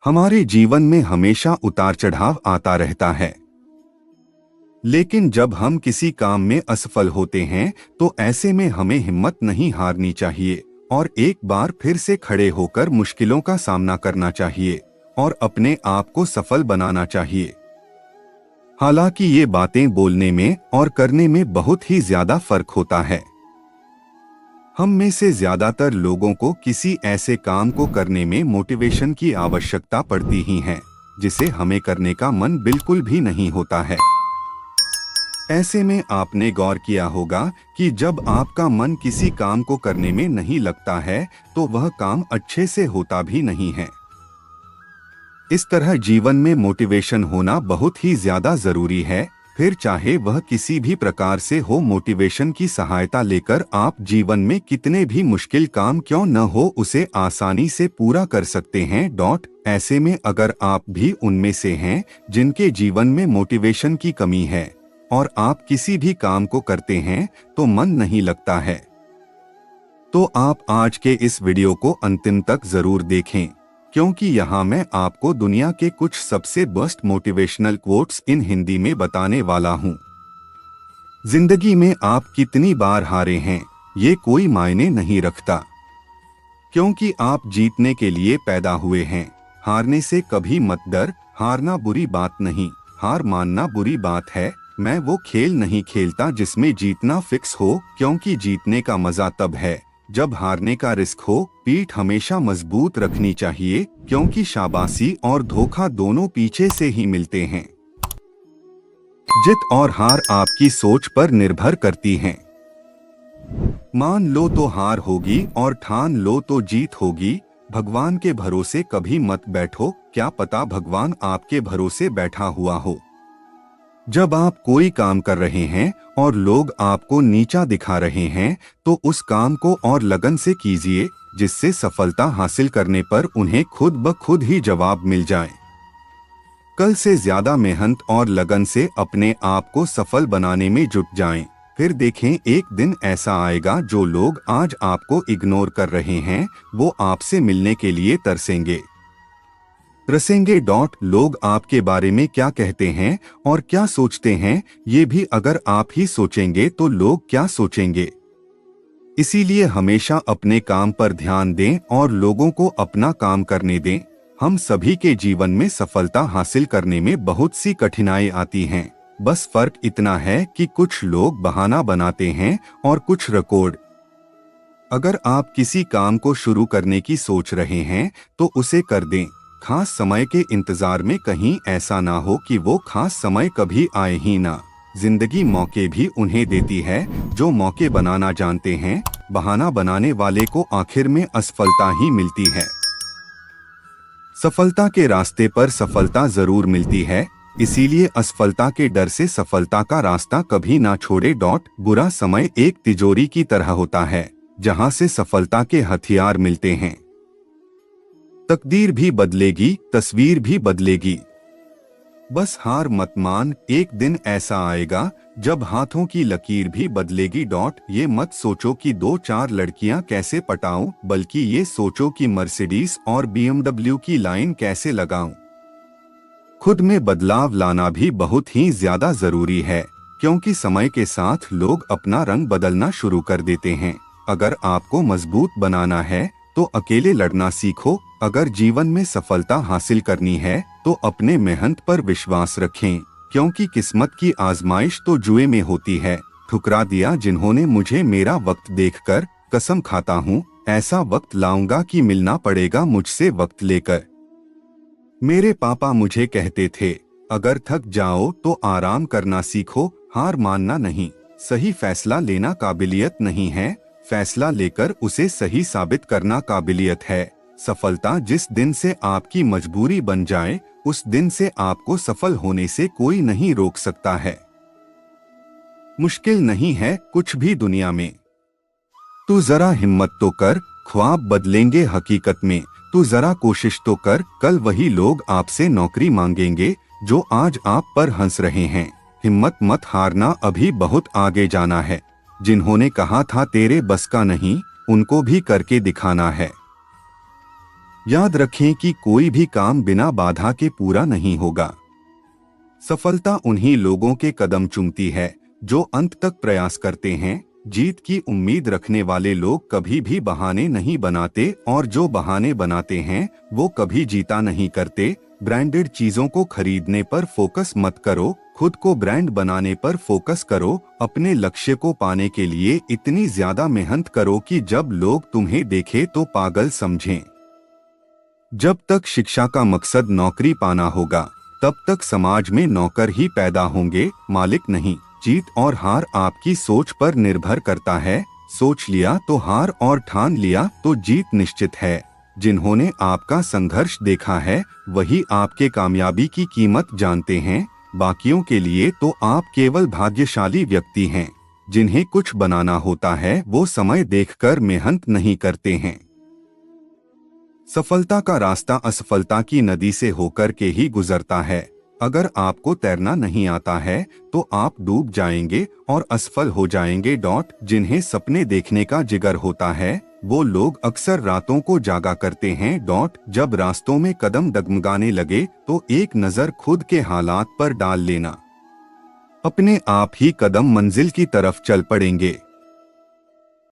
हमारे जीवन में हमेशा उतार चढ़ाव आता रहता है, लेकिन जब हम किसी काम में असफल होते हैं तो ऐसे में हमें हिम्मत नहीं हारनी चाहिए और एक बार फिर से खड़े होकर मुश्किलों का सामना करना चाहिए और अपने आप को सफल बनाना चाहिए। हालांकि ये बातें बोलने में और करने में बहुत ही ज्यादा फर्क होता है। हम में से ज्यादातर लोगों को किसी ऐसे काम को करने में मोटिवेशन की आवश्यकता पड़ती ही है जिसे हमें करने का मन बिल्कुल भी नहीं होता है। ऐसे में आपने गौर किया होगा कि जब आपका मन किसी काम को करने में नहीं लगता है तो वह काम अच्छे से होता भी नहीं है। इस तरह जीवन में मोटिवेशन होना बहुत ही ज्यादा जरूरी है, फिर चाहे वह किसी भी प्रकार से हो। मोटिवेशन की सहायता लेकर आप जीवन में कितने भी मुश्किल काम क्यों न हो उसे आसानी से पूरा कर सकते हैं। ऐसे में अगर आप भी उनमें से हैं जिनके जीवन में मोटिवेशन की कमी है और आप किसी भी काम को करते हैं तो मन नहीं लगता है, तो आप आज के इस वीडियो को अंतिम तक जरूर देखें, क्योंकि यहाँ मैं आपको दुनिया के कुछ सबसे best motivational quotes in Hindi में बताने वाला हूँ। जिंदगी में आप कितनी बार हारे हैं ये कोई मायने नहीं रखता, क्योंकि आप जीतने के लिए पैदा हुए हैं। हारने से कभी मत डर, हारना बुरी बात नहीं, हार मानना बुरी बात है। मैं वो खेल नहीं खेलता जिसमें जीतना फिक्स हो, क्योंकि जीतने का मजा तब है जब हारने का रिस्क हो। पीठ हमेशा मजबूत रखनी चाहिए, क्योंकि शाबाशी और धोखा दोनों पीछे से ही मिलते हैं। जीत और हार आपकी सोच पर निर्भर करती हैं। मान लो तो हार होगी और ठान लो तो जीत होगी। भगवान के भरोसे कभी मत बैठो, क्या पता भगवान आपके भरोसे बैठा हुआ हो। जब आप कोई काम कर रहे हैं और लोग आपको नीचा दिखा रहे हैं तो उस काम को और लगन से कीजिए जिससे सफलता हासिल करने पर उन्हें खुद ब खुद ही जवाब मिल जाए। कल से ज्यादा मेहनत और लगन से अपने आप को सफल बनाने में जुट जाएं। फिर देखें एक दिन ऐसा आएगा जो लोग आज आपको इग्नोर कर रहे हैं वो आपसे मिलने के लिए तरसेंगे। लोग आपके बारे में क्या कहते हैं और क्या सोचते हैं ये भी अगर आप ही सोचेंगे तो लोग क्या सोचेंगे। इसीलिए हमेशा अपने काम पर ध्यान दें और लोगों को अपना काम करने दें। हम सभी के जीवन में सफलता हासिल करने में बहुत सी कठिनाई आती हैं, बस फर्क इतना है कि कुछ लोग बहाना बनाते हैं और कुछ रिकॉर्ड। अगर आप किसी काम को शुरू करने की सोच रहे हैं तो उसे कर दें। खास समय के इंतजार में कहीं ऐसा ना हो कि वो खास समय कभी आए ही ना। जिंदगी मौके भी उन्हें देती है जो मौके बनाना जानते हैं। बहाना बनाने वाले को आखिर में असफलता ही मिलती है। सफलता के रास्ते पर सफलता जरूर मिलती है, इसीलिए असफलता के डर से सफलता का रास्ता कभी ना छोड़े। बुरा समय एक तिजोरी की तरह होता है जहां से सफलता के हथियार मिलते हैं। तकदीर भी बदलेगी, तस्वीर भी बदलेगी, बस हार मत मान। एक दिन ऐसा आएगा जब हाथों की लकीर भी बदलेगी। ये मत सोचो कि 2-4 लड़कियां कैसे पटाऊं, बल्कि ये सोचो कि मर्सिडीज और BMW की लाइन कैसे लगाऊं। खुद में बदलाव लाना भी बहुत ही ज्यादा जरूरी है, क्योंकि समय के साथ लोग अपना रंग बदलना शुरू कर देते हैं। अगर आपको मजबूत बनाना है तो अकेले लड़ना सीखो। अगर जीवन में सफलता हासिल करनी है तो अपने मेहनत पर विश्वास रखें, क्योंकि किस्मत की आजमाइश तो जुए में होती है। ठुकरा दिया जिन्होंने मुझे मेरा वक्त देखकर, कसम खाता हूँ ऐसा वक्त लाऊंगा कि मिलना पड़ेगा मुझसे वक्त लेकर। मेरे पापा मुझे कहते थे, अगर थक जाओ तो आराम करना सीखो, हार मानना नहीं। सही फैसला लेना काबिलियत नहीं है, फैसला लेकर उसे सही साबित करना काबिलियत है। सफलता जिस दिन से आपकी मजबूरी बन जाए उस दिन से आपको सफल होने से कोई नहीं रोक सकता है। मुश्किल नहीं है कुछ भी दुनिया में, तू जरा हिम्मत तो कर, ख्वाब बदलेंगे हकीकत में। तू जरा कोशिश तो कर, कल वही लोग आपसे नौकरी मांगेंगे जो आज आप पर हंस रहे हैं। हिम्मत मत हारना, अभी बहुत आगे जाना है। जिन्होंने कहा था तेरे बस का नहीं, उनको भी करके दिखाना है। याद रखें कि कोई भी काम बिना बाधा के पूरा नहीं होगा। सफलता उन्हीं लोगों के कदम चूमती है जो अंत तक प्रयास करते हैं। जीत की उम्मीद रखने वाले लोग कभी भी बहाने नहीं बनाते और जो बहाने बनाते हैं वो कभी जीता नहीं करते। ब्रांडेड चीजों को खरीदने पर फोकस मत करो, खुद को ब्रांड बनाने पर फोकस करो। अपने लक्ष्य को पाने के लिए इतनी ज्यादा मेहनत करो कि जब लोग तुम्हें देखें तो पागल समझें। जब तक शिक्षा का मकसद नौकरी पाना होगा तब तक समाज में नौकर ही पैदा होंगे, मालिक नहीं। जीत और हार आपकी सोच पर निर्भर करता है। सोच लिया तो हार और ठान लिया तो जीत निश्चित है। जिन्होंने आपका संघर्ष देखा है वही आपके कामयाबी की कीमत जानते हैं। बाकियों के लिए तो आप केवल भाग्यशाली व्यक्ति हैं। जिन्हें कुछ बनाना होता है वो समय देखकर मेहनत नहीं करते हैं। सफलता का रास्ता असफलता की नदी से होकर के ही गुजरता है। अगर आपको तैरना नहीं आता है तो आप डूब जाएंगे और असफल हो जाएंगे। जिन्हें सपने देखने का जिगर होता है वो लोग अक्सर रातों को जागा करते हैं। जब रास्तों में कदम डगमगाने लगे तो एक नजर खुद के हालात पर डाल लेना, अपने आप ही कदम मंजिल की तरफ चल पड़ेंगे।